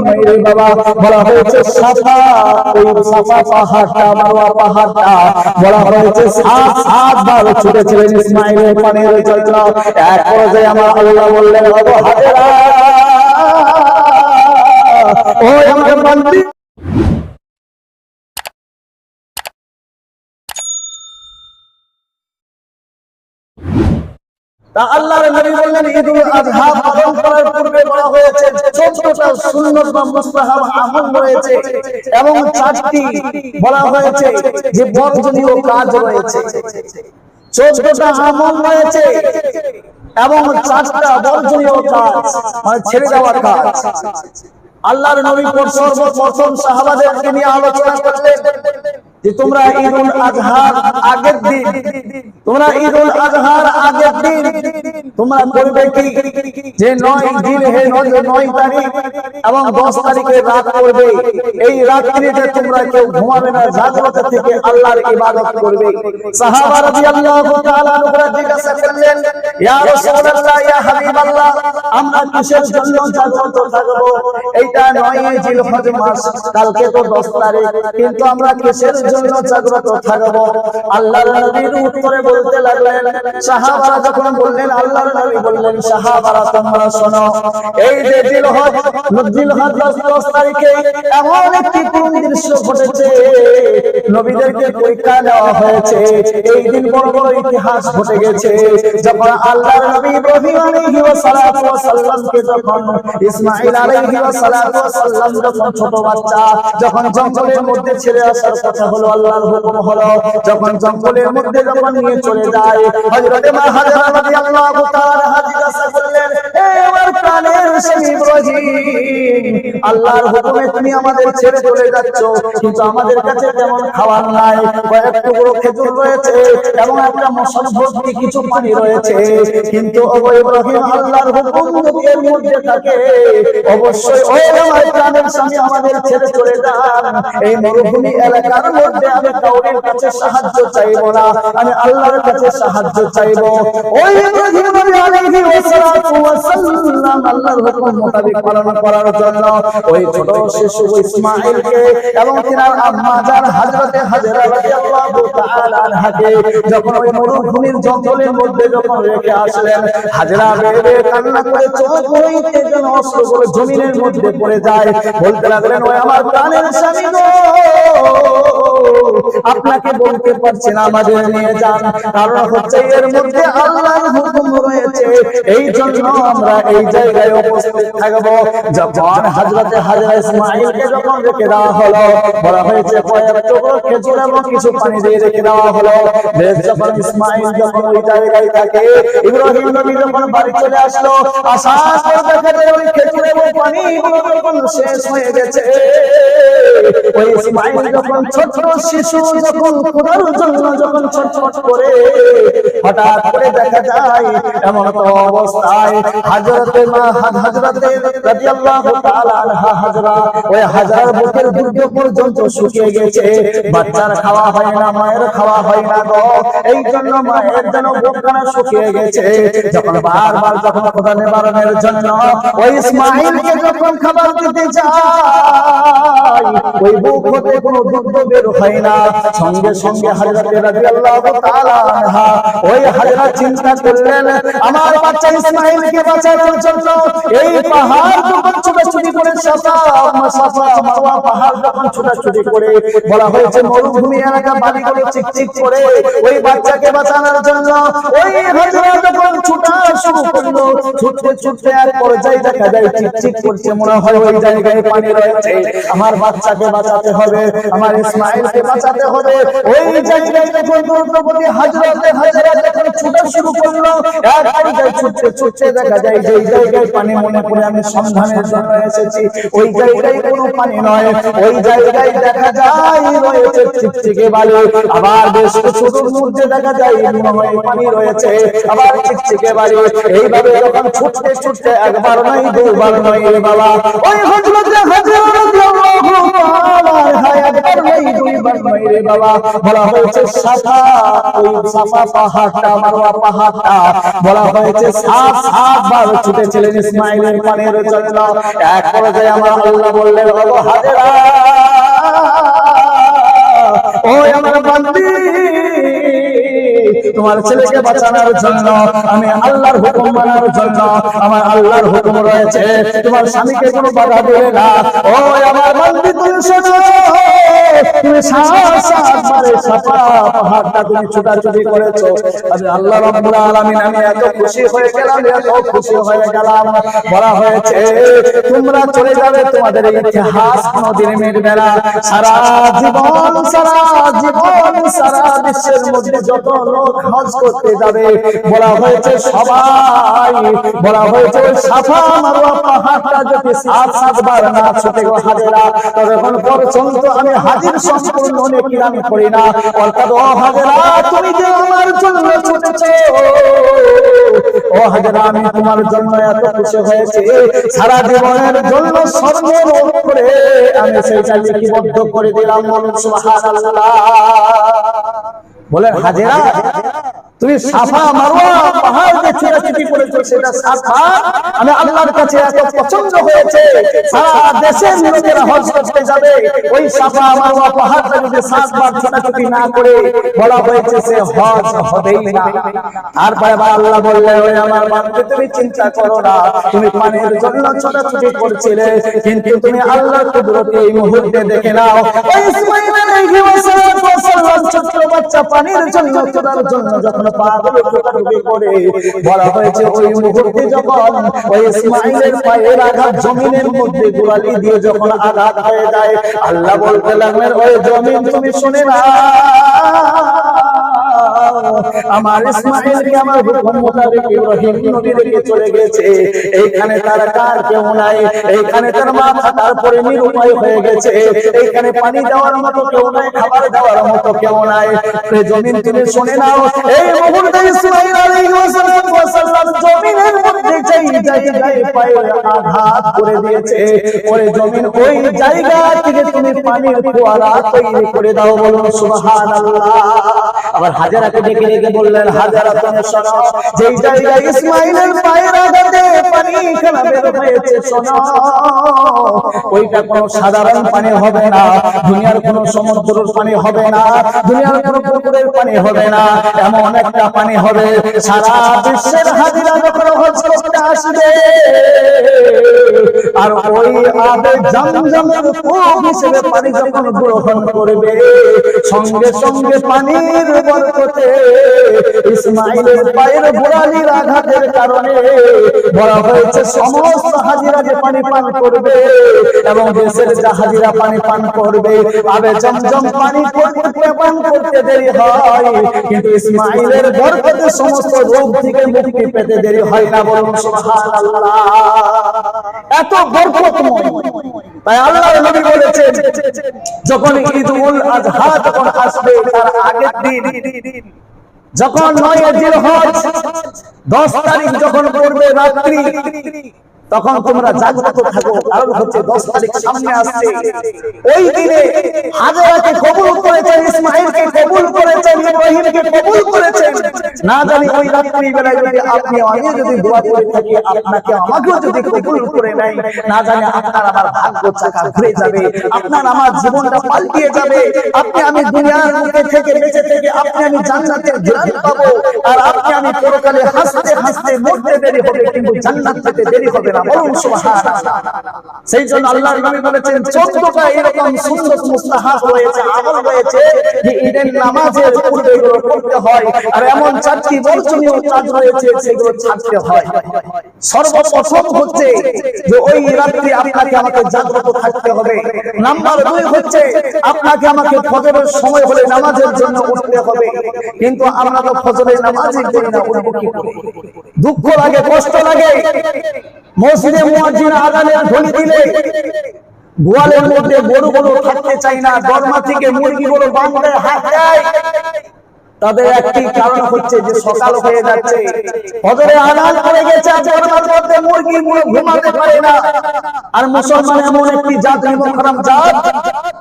মাইরে বাবা বলা হয়েছে সাফা, ওই সাফা পাহাড়টা মারওয়া পাহাড়টা বলা হয়েছে 7 বার ছুটেছিলেন ইসমাঈলের পানির জন্য। এক পর্যায়ে আমার আল্লাহ বললেন, ও হাজেরা, ও আমার বান্দি, তা আল্লাহর নবী বললেন ঈদুল আযহা পালন করার পূর্বে বলা হয়েছে 14টা সুন্নাত বা মুস্তাহাব আমল রয়েছে এবং 4টি বলা হয়েছে যে বর্জনীয় কাজ রয়েছে। 14টা আমল রয়েছে এবং 4টা বর্জনীয় কাজ, মানে ছেড়ে দেওয়ার কাজ। আল্লাহর নবী সর্বপ্রথম সাহাবাদেরকে নিয়ে আলোচনা করলেন যে তোমরা ঈদুল আযহার আগের দিন, তোমরা ঈদুল আযহার আগের দিন তোমরা করবে কি, যে 9 জিলহজ 9 তারিখ এবং 10 তারিখে রাত করবে। এই রাত্রিতে তোমরা কেউ ঘুমাবে না, জাগ্রত থেকে আল্লাহর ইবাদত করবে। সাহাবা রাদিয়াল্লাহু তাআলা আনহুরা জিজ্ঞাসা করলেন, ইয়া রাসূলুল্লাহ, ইয়া হাবিবাল্লাহ, আমরা কিসের জন্য জাগ্রত থাকব? এইটা 9 জিলহজ মাস, কালকে তো 10 তারিখ, কিন্তু আমরা কিসের জন্য জাগ্রত থাকব? আল্লাহর নবীর উত্তরে বলতে লাগলেন, সাহাবারা যখন বললেন, আল্লাহর নবী বললেন, সাহাবারা তোমরা শোনো, এই যে জিলহজ 10 তারিখে এমন একটি করুণ দৃশ্য ঘটেছে, নবীদেরকে পরীক্ষা দেওয়া হয়েছে। এই দিন বড় বড় ইতিহাস ঘটে গেছে। যখন আল্লাহর নবী ইব্রাহিম আলাইহি ওয়াসাল্লাতু ওয়াসাল্লামকে, যখন ইসমাঈল আলাইহি ওয়াসাল্লাতু ওয়াসাল্লাম যখন ছোট বাচ্চা, যখন জঙ্গলের মধ্যে ছেড়ে আসার কথা হলো, আল্লাহর হুকুম হলো, যখন জঙ্গলের মধ্যে যখন নিয়ে চলে যায়, হযরত মা হাজরা রাদিয়াল্লাহু তাআলা জিজ্ঞাসা করলেন, হে আমার প্রাণের স্বামী ইব্রাহিম, আল্লাহর হুকুমে তুমি আমাদের ছেড়ে চলে যাচ্ছ, কিন্তু আমাদের কাছে তেমন খাবার নাই, কয়েক টুকরো খেজুর রয়েছে এবং একটা মশাল ভর্তি কিছু পানি রয়েছে, কিন্তু ও ইব্রাহিম, আল্লাহর হুকুম যদি এর মধ্যে থাকে, অবশ্যই ও আমার প্রাণের স্বামী আমাদের ছেড়ে চলে যান। এই মরুভূমি এলাকার মধ্যে আমি কাউরের কাছে সাহায্য চাইবো না, আমি আল্লাহর কাছে সাহায্য চাইবো। ওই ইব্রাহিম নবী আলাইহি ওয়াসাল্লাতু ওয়াসাল্লাম আল্লাহর হুকুম মোতাবেক পালন করার জন্য ওই ছোট শিশু ইসমাঈলকে এবং তিনার আম্মা জান হযরতে হাজরা রাদিয়াল্লাহু তাআলা আনহাকে যখন ওই মরুভূমির জঙ্গলের মধ্যে যখন রেখে আসলেন, হাজরা বেবে কান্না করে চোখ হইতে যেন অশ্রুগুলো জমিনের মধ্যে পড়ে যায়। বলতে লাগলেন, ওই আমার প্রাণের স্বামী গো, আপনাকে বলতে পারছি না, আমাদের নিয়ে যান, কারণ হচ্ছে এর মধ্যে আল্লাহর হুকুম রয়েছে, এই জন্য আমরা এই জায়গায় উপস্থিত থাকবো। যখন হযরতে হাজরা ইসমাঈলকে যখন রেখে দেওয়া হলো, বলা হয়েছে কয়েক টুকরো খেজুর এবং কিছু পানি দিয়ে রেখে দেওয়া হলো। যখন ইসমাঈল যখন ওই জায়গায় থাকে, ইব্রাহিম নবী যখন বাড়ি চলে আসলো, আসার পর দেখা যায় ওই খেজুর এবং পানি যখন শেষ হয়ে গেছে, ওই ইসমাঈল যখন ছোট শিশু যখন খোদার জন্য যখন ছটফট করে, হঠাৎ করে দেখা যায় এমন তো অবস্থায় হযরতে মা হযরতে রাদিয়াল্লাহু তাআলা আনহা হাজরা, ওই হাজরার বুকের দুধ পর্যন্ত শুকিয়ে গেছে, বাচ্চার খাওয়া হয় না, মায়ের খাওয়া হয় না গো, এই জন্য মায়ের যেন বুকখানা শুকিয়ে গেছে। যখন বারবার যখন খোদা নিবারণের জন্য ওই ইসমাঈলকে যখন খাবার দিতে যায়, ওই বুক হতে কোনো দুধ বের হয় না। সঙ্গে সঙ্গে হযরতে রাদিয়াল্লাহু তাআলা আনহা ওই হাজরা চিন্তা করলেন, আমার বাচ্চা ইসমাঈলকে বাঁচানোর জন্য এই পাহাড় যখন ছোটাছুটি করে, সাফা মারওয়া পাহাড় যখন ছোটাছুটি করে, বলা হয়েছে মরুভূমি এলাকা বাড়িগুলো চিকচিক করে, ওই বাচ্চাকে বাঁচানোর জন্য ওই হাজরা যখন ছোটা শুরু করলো, ছুটতে ছুটতে এক পর্যায়ে দেখা যায় চিকচিক করছে, মনে হয় ওই জায়গায় পানি রয়েছে, আমার বাচ্চাকে বাঁচাতে হবে, আমার ইসমাঈলকে বাঁচাতে হবে। ওই জায়গায় যখন দ্রুতগতি হযরতে হাজরা যখন ছোটা শুরু করলো, এক পর্যায়ে ছুটতে ছুটতে দেখা যায় যে এই জায়গায় পানি, মনে করে আমি সন্ধানের জন্য এসেছি, ওই জায়গায় কোনো পানি নয়, ওই জায়গায় দেখা যায় রয়েছে চিকচিকে বালি, আবার বেশ কিছু দূর মধ্যে দেখা যায় মনে হয় পানি রয়েছে, আবার চিকচিকে বালি। এইভাবে যখন ছুটতে ছুটতে একবার নয় দুবার নয় রে বাবা, ওই হযরতে হাজরা রাদিয়াল্লাহু তাআলা একবার নয় দুইবার নয় রে বাবা বলা হয়েছে সাফা, ওই সাফা পাহাড়টা মারওয়া পাহাড়টা বলা হয়েছে 7 বার ছুটেছিলেন ইসমাঈলের পানের জন্য। এক পর্যায়ে আমার আল্লাহ বললেন, ওগো হাজেরা, ও আমার বান্দি, তোমার ছেলেকে বাঁচানোর জন্য আমি আল্লাহর হুকুম মানার জন্য আমার আল্লাহর হুকুম রয়েছে, তোমার স্বামীকে কোনো বাধা দেবে না। ও আমার বান্দি, তুমি শোনো, তুমি 7 বারে সাফা পাহাড়টা তুমি ছোটাছুটি করেছো, আমি আল্লাহ রাব্বুল আলামিন আমি এত খুশি হয়ে গেলাম, এত খুশি হয়ে গেলাম। বলা হয়েছে তোমরা চলে যাবে, তোমাদের ইতিহাস কোনদিন মিটবে না। সারা জীবন সারা বিশ্বের মধ্যে যত লোক হজ করতে যাবে, বলা হয়েছে সবাই, বলা হয়েছে সাফা মারওয়া পাহাড়টা যদি 7 বার না ছুটে গো হাজেরা, তখন পর্যন্ত আমি হাজির সম্পূর্ণ নেকি আমি করি না। অর্থাৎ ও হাজেরা, তুমি যে আমার জন্য ছুটেছো, ও হাজেরা, আমি তোমার জন্য এত খুশি হয়েছি, সারা জীবনের জন্য স্বর্ণের উপরে আমি সেইটা লিপিবদ্ধ করে দিলাম। বলুন সুবহানাল্লাহ। বলে হাজেরা, তুমি সাফা মারওয়া পাহাড় যে ছোটাছুটি করেছো, সেটা সাফা আমি আল্লাহর কাছে এত পছন্দ হয়েছে, সারা দেশের লোকেরা হজ করতে যাবে, ওই সাফা মারওয়া পাহাড়টা যদি 7 বার ছোটাছুটি না করে, বলা হয়েছে সে হজ হবেই না। তারপরে আল্লাহ বললেন, ওই আমার বান্দা, তুমি চিন্তা করো না, তুমি পানির জন্য ছোটাছুটি করছিলে, কিন্তু তুমি আল্লাহর কুদরতে এই মুহূর্তে দেখে নাও, ওই ইসমাঈল আলাইহিস সালাম ছোট বাচ্চা পানির জন্য ছোটার জন্য যখন পাগল ছোটাছুটি করে, বলা হয়েছে ওই মুহূর্তে যখন ওই ইসমাঈলের পায়ের আঘাত জমিনের মধ্যে গোড়ালি দিয়ে যখন আঘাত হয়ে যায়, আল্লাহ বলতে লাগলেন, ওই জমিন তুমি শুনে না, আমার ইসমাঈলকে আমার হুকুম মোতাবেক ইব্রাহিম নবী রেখে চলে গেছে, এইখানে তার কার কেউ নাই, এইখানে তার মাথা তারপরে নিরুপায় হয়ে গেছে, এইখানে পানি দেওয়ার মতো কেউ নাই, খাবার দেওয়ার মতো কেউ নাই, এই জমিন তুমি শুনে নাও। এই মুহূর্তে ইসমাঈল আলাইহিস সালাম জমিনের মধ্যে যেই জায়গায় পায়ের আঘাত করে দিয়েছে, ওই জমিন ওই জায়গা থেকে তুমি পানির ফোয়ারা তৈরি করে দাও। বলুন সুবহানাল্লাহ। আবার হাজেরাকে ডেকে ডেকে বললেন, হাজেরা তুমি শোনো, যেই জায়গায় ইসমাঈলের পায়ের আঘাতে পানি খেলা বের হয়েছে, শোনো, ওইটা কোনো সাধারণ পানি হবে না, দুনিয়ার কোনো সমুদ্রের পানি হবে না, দুনিয়ার কোনো পুকুরের পানি হবে না, এমন একটা পানি হবে সারা বিশ্বের হাজিরা যখন হজ করতে আসবে, আর ওই আবে জমজমের কূপ হিসেবে পানি যখন গ্রহণ করবে, সঙ্গে সঙ্গে পানির বরকতে ইসমাঈলের পায়ের গোড়ালির আঘাতের কারণে বলা হয়েছে সমস্ত হাজিরা যে পানি পান করবে এবং দেশের যা হাজিরা পানি পান করবে, আবে জমজম পানি করতে পান করতে দেরি হয়, কিন্তু ইসমাঈলের বরকতে সমস্ত রোগ থেকে মুক্তি পেতে দেরি হয় না। বলুন সুবহানাল্লাহ। এত বরকতময়, তাই আল্লাহর নবী বলেছেন, যখন ঈদুল আযহা যখন আসবে, তার আগের দিন যখন 9 জিলহজ 10 তারিখ যখন পড়বে রাত্রি, তখন তোমরা জাগ্রত থাকো, কারণ হচ্ছে 10 তারিখ সামনে আসছে। ওই দিনে হাজেরাকে কবুল করেছেন, ইসমাঈলকে কবুল করেছেন, ইব্রাহিমকে কবুল করেছেন। না জানি ওই রাত্রি বেলায় যদি আপনি আমি যদি দোয়া করে থাকি, আপনাকে আমাকেও যদি কবুল করে নেয়, না জানি আপনার আমার ভাগ্য চাকা ঘুরে যাবে, আপনার আমার জীবনটা পাল্টিয়ে যাবে, আপনি আমি দুনিয়ার মুখে থেকে বেঁচে থেকে আপনি আমি জান্নাতের ঘ্রাণ পাবো, আর আপনি আমি পরকালে হাসতে হাসতে মরতে দেরি হবে, কিন্তু জান্নাত পেতে দেরি হবে না। বলুন সুবহানাল্লাহ। সেই জন্য আল্লাহর নবী বলেছেন, 14টা এরকম সুন্নাত মুস্তাহাব রয়েছে, আমল রয়েছে, যে ঈদের নামাজের পূর্বে এগুলো করতে হয়, আর এমন 4টি বর্জনীয় কাজ রয়েছে, সেগুলো ছাড়তে হয়। সর্বপ্রথম হচ্ছে যে ওই রাত্রি আপনাকে আমাকে জাগ্রত থাকতে হবে। নাম্বার 2 হচ্ছে আপনাকে আমাকে ফজরের সময় হলে নামাজের জন্য উঠতে হবে, কিন্তু আমরা তো ফজরের নামাজই করি না, উঠব কি করে? দুঃখ লাগে, কষ্ট লাগে। মসজিদে মুয়াজ্জিন আযানের ধ্বনি দিলে গোয়ালের মধ্যে গরুগুলো থাকতে চাই না, দরমা থেকে মুরগিগুলো বাঁধতে হাত দেয়। তাদের একটি কারণ হচ্ছে যে সকাল হয়ে যাচ্ছে, ফজরে আযান পড়ে গেছে, দরমার মধ্যে মুরগিগুলো ঘুমাতে পারে না। আর মুসলমান এমন একটি জাত, মুহররম জাত,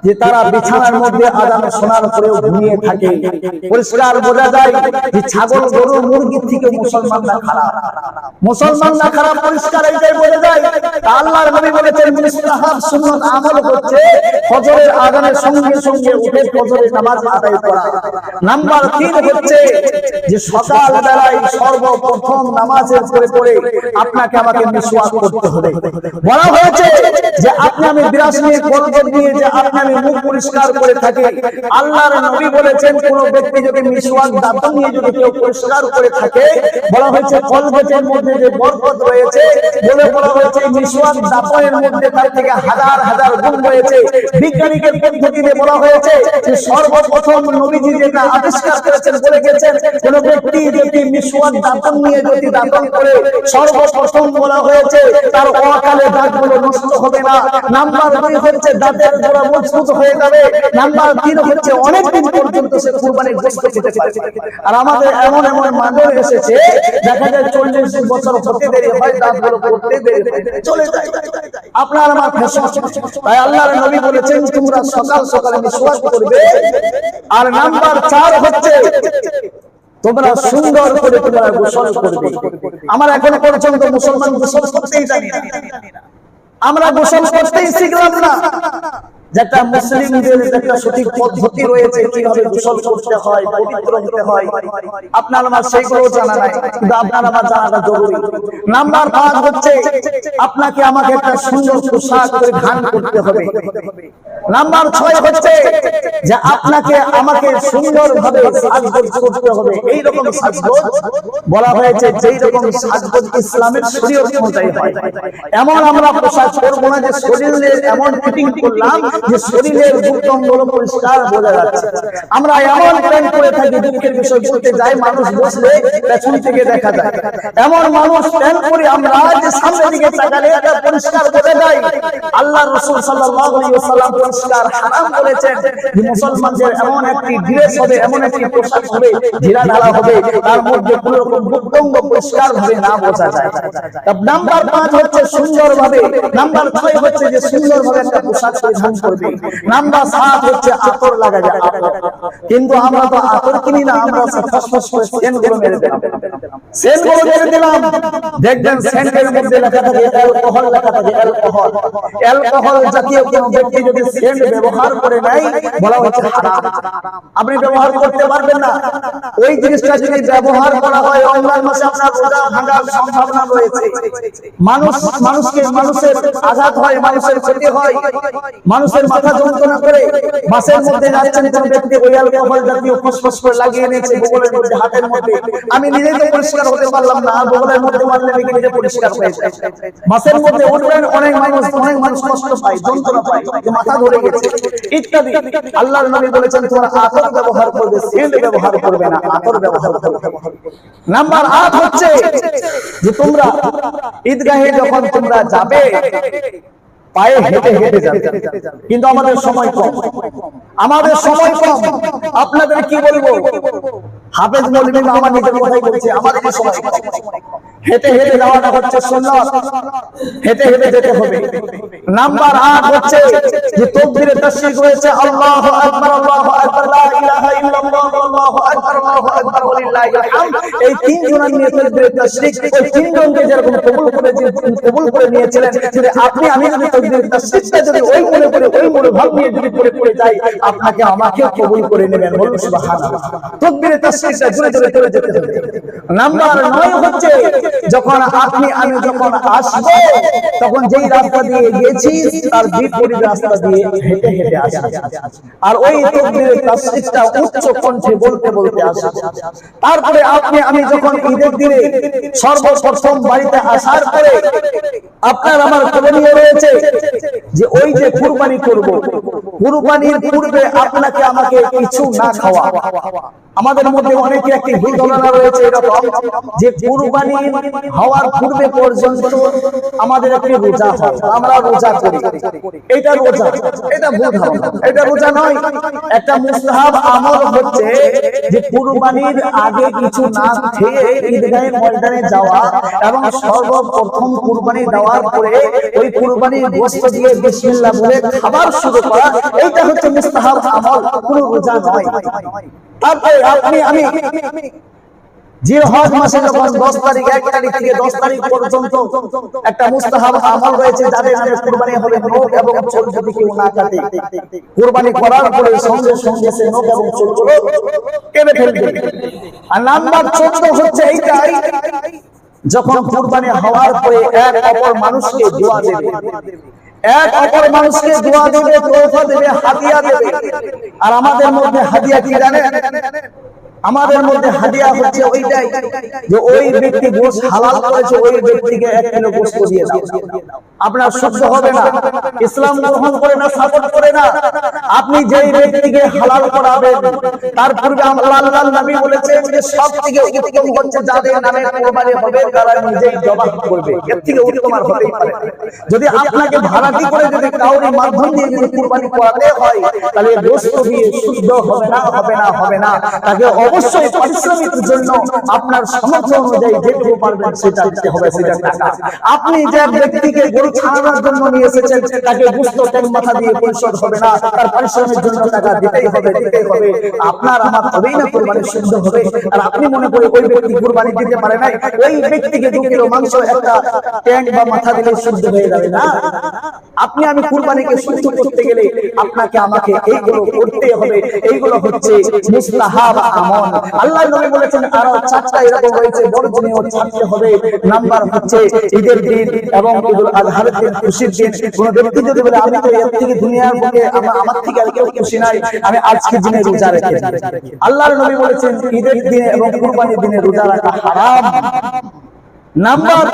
যে তারা বিছানার মধ্যে আজান শোনার পরেও ঘুমিয়ে থাকে। পরিষ্কার বোঝা যায় যে ছাগল গরু মুরগির থেকে মুসলমানরা খারাপ, মুসলমানরা খারাপ, পরিষ্কার এইটাই বোঝা যায়। আল্লাহর নবী বলেছেন মুস্তাহাব সুন্নাত আমল হচ্ছে ফজরের আজানের সঙ্গে সঙ্গে উঠে ফজরের নামাজ আদায় করা। নাম্বার 3 হচ্ছে যে সকাল বেলায় সর্বপ্রথম নামাজের পরে আপনাকে আমাকে মিসওয়াক করতে হবে। বলা হয়েছে যে আপনি আমি বিরাস নিয়ে কলগেট দিয়ে যে আপনি আমি মুখ পরিষ্কার করে থাকি। আল্লাহর নবী বলেছেন কোন ব্যক্তি যদি মিসওয়াক দাঁত নিয়ে যদি কেউ পরিষ্কার করে থাকে, বলা হয়েছে কলগেটের মধ্যে যে বরকত রয়েছে, বলা হয়েছে মিসওয়াক দাঁতের মধ্যে তার থেকে হাজার হাজার গুণ রয়েছে। বিজ্ঞানীদের পদ্ধতিতে বলা হয়েছে যে সর্বপ্রথম নবীজি যেটা আবিষ্কার করেছেন বলে গেছেন কোন ব্যক্তি যদি মিসওয়াক দাঁত নিয়ে যদি দাঁতন করে সর্বপ্রথম বলা হয়েছে তার অকালে দাঁতগুলো নষ্ট হবে না। নাম্বার 2 হচ্ছে দাঁতের গোড়া মজবুত হয়ে যাবে। নাম্বার 3 হচ্ছে অনেক দিন পর্যন্ত সে কুরবানির গোশত খেতে পারবে। আর আমাদের এমন এমন মানুষ এসেছে দেখা যায় 40 বছর হতে দেরি হয়, দাঁতগুলো পড়তে দেরি হয়, চলে যায়। আপনার আমার ফ্যাশন। তাই আল্লাহর নবী বলেছেন তোমরা সকাল সকালে মিসওয়াক করবে। আর নাম্বার 4 হচ্ছে তোমরা সুন্দর করে তোমরা গোসল করবে। আমরা এখন পর্যন্ত মুসলমান গোসল করতেই জানি না, আমরা গোসল করতেই শিখলাম না। যেটা মুসলিমদের একটা সঠিক পদ্ধতি রয়েছে কিভাবে গোসল করতে হয়, পবিত্র হতে হয়, আপনার আমার সেইগুলো জানা নাই, কিন্তু আপনার আমার জানাটা জরুরি। নাম্বার 5 হচ্ছে আপনাকে আমাকে একটা সুন্দর পোশাক পরিধান করতে হবে। নাম্বার 6 হচ্ছে যে আপনাকে আমাকে সুন্দরভাবে সাজগোজ করতে হবে। এই রকম সাজগোজ বলা হয়েছে যেই রকম সাজগোজ ইসলামের শরীয়ত অনুযায়ী হয়। এমন আমরা পোশাক করব না যে শরীরে এমন ফিটিং করলাম যে শরীরের গুপ্তঙ্গগুলো পরিষ্কার বোঝা যাচ্ছে। আমরা এমন প্যান্ট করে থাকি, দুঃখের বিষয় বলতে যাই মানুষ বসলে পেছন থেকে দেখা যায়। এমন মানুষ প্যান্ট পরে আমরা যে সামনের দিকে তাকালে এটা পরিষ্কার বোঝা যায়। আল্লাহর রাসূল সাল্লাল্লাহু আলাইহি ওয়াসাল্লাম পরিষ্কার হারাম বলেছেন যে মুসলমানদের এমন একটি ড্রেস হবে, এমন একটি পোশাক হবে, ঢিলা ঢালা হবে, তার মধ্যে কোনো রকম গুপ্তঙ্গ পরিষ্কার ভাবে না বোঝা যায়। নাম্বার 5 হচ্ছে সুন্দরভাবে। নাম্বার 6 হচ্ছে যে সুন্দরভাবে একটা পোশাক পরিধান করবে। নাম্বার 7 হচ্ছে আতর লাগাবে। কিন্তু আমরা তো আতর কিনি না, আমরা ফসফস করে সেন্টগুলো মেরে দিলাম, সেন্টগুলো মেরে দিলাম। দেখবেন সেন্টের মধ্যে লেখা থাকে অ্যালকোহল, লেখা থাকে অ্যালকোহল। অ্যালকোহল জাতীয় কোনো ব্যক্তি যদি সেন্ট ব্যবহার করে নাই বলা হচ্ছে হারাম, আপনি ব্যবহার করতে পারবেন না। ওই জিনিসটা যদি ব্যবহার করা হয় রমজান মাসে আপনার রোজা ভাঙার সম্ভাবনা রয়েছে। মানুষের আঘাত হয়, মানুষের ক্ষতি হয়, মানুষের মাথা যন্ত্রণা করে। বাসের মধ্যে যাচ্ছেন কোন ব্যক্তি ওই অ্যালকোহল জাতীয় ফসফস করে লাগিয়ে নিয়েছে বগলের মধ্যে, হাতের মধ্যে। আমি নিজেই তো পরিষ্কার হতে পারলাম না, বগলের মধ্যে মারলে নাকি নিজে পরিষ্কার হয়ে যায়। বাসের মধ্যে উঠবেন, অনেক মানুষ কষ্ট পায়, যন্ত্রণা পায়, মাথা ধরে গেছে ইত্যাদি। আল্লাহর নবী বলেছেন তোমরা আতর ব্যবহার করবে, সেন্ট ব্যবহার করবে না, আতর ব্যবহার করবে। নাম্বার 8 হচ্ছে যে তোমরা ঈদগাহে যখন তোমরা যাবে পায়ে হেঁটে হেঁটে যাবে। কিন্তু আমাদের সময় কম, আমাদের সময় কম। আপনাদের কি বলবো, হাফেজ মৌলভী আমার নিজের কথাই বলছে, আমাদের সময় কম। হেঁটে হেঁটে যাওয়াটা হচ্ছে সুন্নাত, হেঁটে হেঁটে যেতে হবে। নাম্বার 8 হচ্ছে যে তাকবীরে তাশরিক রয়েছে আল্লাহু আকবার, আল্লাহু আকবার, লা ইলাহা ইল্লাল্লাহ, আল্লাহু আকবার, আল্লাহু আকবার, ওয়ালিল্লাহিল হামদ। এই 3 জনের নিয়ে তাকবীরে তাশরিক, ওই 3 জনকে যেরকম কবুল করে নিয়েছিলেন, যদি আপনি আমি যদি তাকবীরে তাশরিকটা যদি ওই মনে ভাব নিয়ে যদি পড়ে যাই, আপনাকে আমাকেও কবুল করে নেবেন। বলুন সুবহানাল্লাহ। তাকবীরে তাশরিকটা জোরে জোরে করে যেতে হবে। নাম্বার 9 হচ্ছে যখন আপনি আমি যখন আসব তখন যেই রাস্তা দিয়ে গেছি তার বিপরীত রাস্তা দিয়ে হেঁটে হেঁটে আসব। আর ওই তাকবীরে তাশরিকটা উচ্চ কণ্ঠে বলতে বলতে আসব। তারপরে আপনি আমি যখন ঈদের দিনে সর্বপ্রথম বাড়িতে আসার পরে আপনার আমার করণীয় রয়েছে যে ওই যে কুরবানি করব, কুরবানির পূর্বে আপনাকে আমাকে কিছু না খাওয়া, আমাদের মধ্যে অনেকে একটি ভুল ধারণা রয়েছে এরকম যে কুরবানি হওয়ার পূর্বে পর্যন্ত আমাদের একটি রোজা হয়, আমরা রোজা করি, এটা রোজা, এটা ভুল ধারণা, এটা রোজা নয়। একটা মুস্তাহাব আমল হচ্ছে যে কুরবানির আগে কিছু না খেয়ে ঈদগাহে ময়দানে যাওয়া এবং সর্বপ্রথম কুরবানি দেওয়ার পরে ওই কুরবানির গোশত দিয়ে বিসমিল্লাহ বলে খাবার শুরু করা, এইটা হচ্ছে মুস্তাহাব আমল, কোনো রোজা নয়। তারপরে আপনি আমি জিলহজ মাসে যখন 10 তারিখ 1 তারিখ থেকে 10 তারিখ পর্যন্ত একটা মুস্তাহাব আমল রয়েছে, যাদের নামে কুরবানি হবে নখ এবং চুল যদি কেউ না কাটে, কুরবানি করার পরে সঙ্গে সঙ্গে সে নখ এবং চুলগুলো কেটে ফেলবে। আর নাম্বার 14 হচ্ছে এইটাই, যখন কুরবানি হওয়ার পরে এক অপর মানুষকে দোয়া দেবে, এক অপর মানুষকে দোয়া দেবে, তোহফা দেবে, হাদিয়া দেবে। আর আমাদের মধ্যে হাদিয়া কি জানেন? আমাদের মধ্যে হাদিয়া হচ্ছে ওইটাই যে ওই ব্যক্তি গোশত হালাল করেছে, ওই ব্যক্তিকে 1 কিলো গোশত দিয়ে দাও। আপনার সহ্য হবে না, ইসলাম গ্রহণ করে না, সাপোর্ট করে না। আপনি যেই ব্যক্তিকে হালাল করাবেন, তার পূর্বে আল্লাহর নবী বলেছেন যে সবথেকে উত্তম হচ্ছে যাদের নামে কুরবানি হবে তারা নিজেই জবাহ করবে, এর থেকে উত্তম আর হতেই পারে না। যদি আপনাকে ভাড়াটি করে যদি কাউরি মাধ্যম দিয়ে যদি কুরবানি করাতে হয়, তাহলে গোশত দিয়ে শুদ্ধ হবে না, হবে না, হবে না। তাকে অবশ্যই পারিশ্রমিকের জন্য আপনার সামর্থ্য অনুযায়ী যেটুকু পারবেন সেটা দিতে হবে, সেটা টাকা। আপনি যে ব্যক্তিকে গরু ছাড়ানোর জন্য নিয়ে এসেছেন, তাকে গোশত ট্যাঙ্ক মাথা দিয়ে পরিশোধ হবে না, তার পারিশ্রমিকের জন্য টাকা দিতেই হবে, দিতেই হবে। আপনার আমার তবেই না কুরবানি শুদ্ধ হবে। আর আপনি মনে করেন ওই ব্যক্তি কুরবানি দিতে পারে নাই, ওই ব্যক্তিকে 2 কিলো মাংস একটা ট্যাঙ্ক বা মাথা দিলে শুদ্ধ হয়ে যাবে না। আপনি আমি কুরবানিকে শুদ্ধ করতে গেলে আপনাকে আমাকে এইগুলো করতে হবে। এইগুলো হচ্ছে মুস্তাহাব আমল। আল্লাহর নবী বলেছেন আরো 4টা এরকম রয়েছে, বর্জনীয় ছাড়তে হবে। নাম্বার হচ্ছে ঈদের দিন এবং ঈদুল আজহার দিন, খুশির দিন। কোন ব্যক্তি যদি বলে আমি তো এর থেকে দুনিয়ার বুকে আমার থেকে আর কেউ খুশি নাই, আমি আজকে দিনে রোজা রেখে, আল্লাহর নবী বলেছেন ঈদের দিনে এবং কুরবানির দিনে রোজা রাখা হারাম। নাম্বার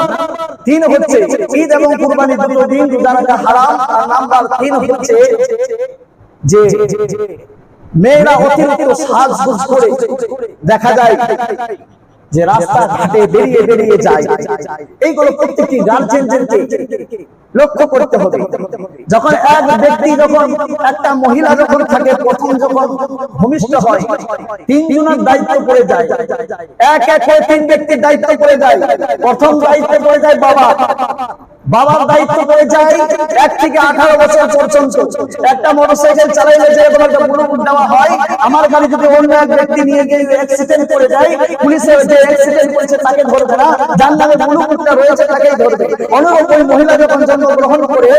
3 হচ্ছে ঈদ এবং কুরবানি দুটো দিন রোজা রাখা হারাম। আর নাম্বার 3 হচ্ছে যে মেয়েরা অতিরিক্ত সাজগোজ করে দেখা যায় যে রাস্তা ঘাটে বেরিয়ে বেরিয়ে যায়, এইগুলো প্রত্যেকটি গার্জিয়ানদেরকে লক্ষ্য করতে হবে। যখন এক ব্যক্তি, যখন একটা মহিলা যখন থাকে, প্রথম যখন ভূমিষ্ঠ হয় 3 জনের দায়িত্ব পড়ে যায়, এক এক করে 3 ব্যক্তির দায়িত্ব পড়ে যায়। প্রথম দায়িত্ব পড়ে যায় বাবা, বাবার দায়িত্ব পড়ে যায় 1 থেকে 18 বছর পর্যন্ত। একটা মোটরসাইকেল চালাইলে যে একটা ব্লুটুথ দেওয়া হয়, আমার গাড়ি যদি অন্য এক ব্যক্তি নিয়ে গিয়ে অ্যাক্সিডেন্ট করে যায়, পুলিশে যে অ্যাক্সিডেন্ট করেছে তাকে ধরবে না, যার নামে ব্লুটুথটা রয়েছে তাকেই ধরবে। অনুরূপ ওই মহিলা যখন জন্মগ্রহণ করে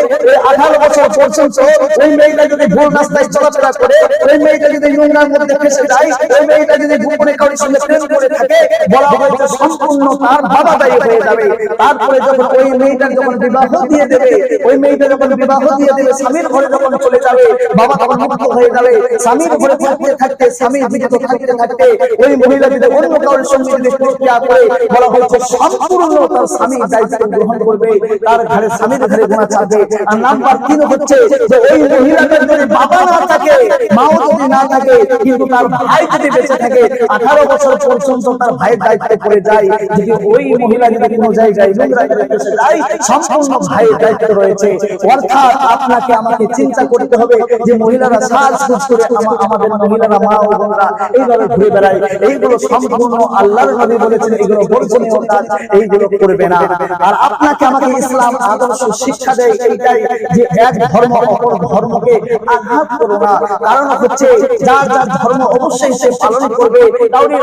18 বছর পর্যন্ত ওই মেয়েটা যদি ভুল রাস্তায় চলাফেরা করে, ওই মেয়েটা যদি নোংরার মধ্যে ফেসে যায়, ওই মেয়েটা যদি গোপনে কারোর সঙ্গে প্রেম করে থাকে, বলা হয়েছে সম্পূর্ণ তার বাবা দায়ী হয়ে যাবে। তারপরে যখন ওই মেয়েটার যখন বিবাহ দিয়ে দেবে, ওই মেয়েটা যখন বিবাহ দিয়ে দেবে, স্বামীর ঘরে যখন চলে যাবে, বাবা তখন মুক্ত হয়ে যাবে। স্বামীর ঘরে থাকতে থাকতে, স্বামীর বিরত থাকতে থাকতে ওই মহিলা যদি অন্য কারোর সঙ্গে যদি প্রক্রিয়া করে, বলা হয়েছে সম্পূর্ণ তার স্বামী দায়িত্ব গ্রহণ করবে, তার ঘরে স্বামীর ঘরে গুনাহ চাপবে। আর নাম্বার 3 হচ্ছে যে ওই মহিলাটার যদি বাবা না থাকে, মাও যদি না থাকে, কিন্তু তার ভাই যদি বেঁচে থাকে, 18 বছর পর্যন্ত তার ভাইয়ের দায়িত্ব পড়ে যায়। যদি ওই মহিলা যদি কোনো জায়গায় নোংরা করে ফেসে যায়, সম্পূর্ণ ভাইয়ের দায়িত্ব রয়েছে। অর্থাৎ আপনাকে আমাকে চিন্তা করতে হবে যে মহিলারা সাজগোজ করে, আমাদের মহিলারা মা ও বোনরা এইভাবে ঘুরে বেড়ায়, এইগুলো সম্পূর্ণ আল্লাহর নবী বলেছেন এগুলো বর্জনীয় কাজ, এইগুলো করবে না। আর আপনাকে আমাকে ইসলাম আদর্শ শিক্ষা দেয় এইটাই যে এক ধর্ম অপর ধর্মকে আঘাত করো না। কারণ হচ্ছে যার যার ধর্ম অবশ্যই সে পালন করবে, কাউকে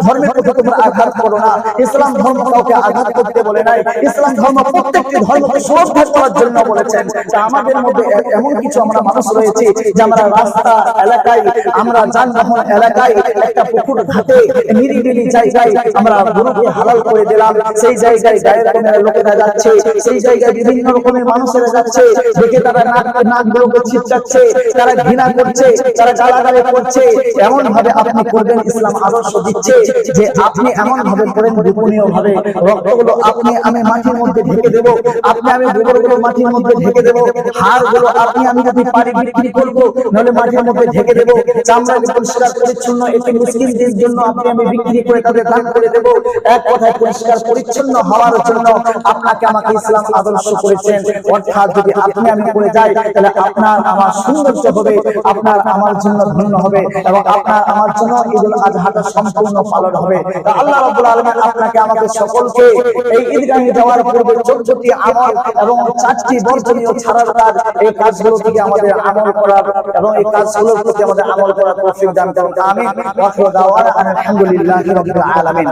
ধর্মের প্রতি তোমরা আঘাত করো না। ইসলাম ধর্ম কাউকে আঘাত করতে বলে নাই, ইসলাম ধর্ম প্রত্যেকটি ধর্মকে শ্রদ্ধা করার জন্য বলেছেন। তা আমাদের মধ্যে এমন কিছু আমরা মানুষ রয়েছে যে আমরা রাস্তা এলাকায়, আমরা যানবাহন এলাকায়, একটা পুকুর ঘাটে নিরিবিলি জায়গায় আমরা গরুকে হালাল করে দিলাম, সেই জায়গায় গায়ের কমের লোকেরা যাচ্ছে, সেই জায়গায় বিভিন্ন রকমের মানুষেরা যাচ্ছে, দেখে তারা নাকগুলোকে ছিটকাচ্ছে, তারা ঘৃণা করছে, তারা গালাগালি করছে। এমন ভাবে আপনি করবেন, ইসলাম আদর্শ দিচ্ছে যে আপনি এমন ভাবে করেন গোপনীয় ভাবে, রক্তগুলো আপনি আমি মাটির মধ্যে ঢেকে দেব, আপনি আমি গোবরগুলো মাটির মধ্যে ঢেকে দেবো, হাড়গুলো আপনি আমি যদি পারি বিক্রি করবো, নাহলে মাটির মধ্যে ঢেকে দেবো, চামড়াকে পরিষ্কার পরিচ্ছন্ন এটি মিসকিনদের জন্য আপনি আমি বিক্রি করে তাদের দান করে দেবো। এক কথায় পরিষ্কার পরিচ্ছন্ন হওয়ার জন্য আপনাকে আমাকে ইসলাম আদর্শ করেছেন। অর্থাৎ যদি আপনি আমি করে যাই, তাহলে আপনার আমার সৌন্দর্য হবে, আপনার আমার জন্য ধন্য হবে, এবং আপনার আমার জন্য ঈদুল আজহাটা সম্পূর্ণ পালন হবে। আল্লাহ রাব্বুল আলামিন আপনাকে আমাকে সকলকে এই ঈদগাহে যাওয়ার পূর্বে 14টি আমল এবং 4টি বর্জনীয় ছাড়ার কাজ, এই কাজগুলো থেকে আমাদের আমল করার এবং এই কাজগুলোর প্রতি আমাদের আমল করার তৌফিক দান করুন। আমিন। ওয়া আখিরু দাওয়ানা আলহামদুলিল্লাহি রাব্বিল আলামিন।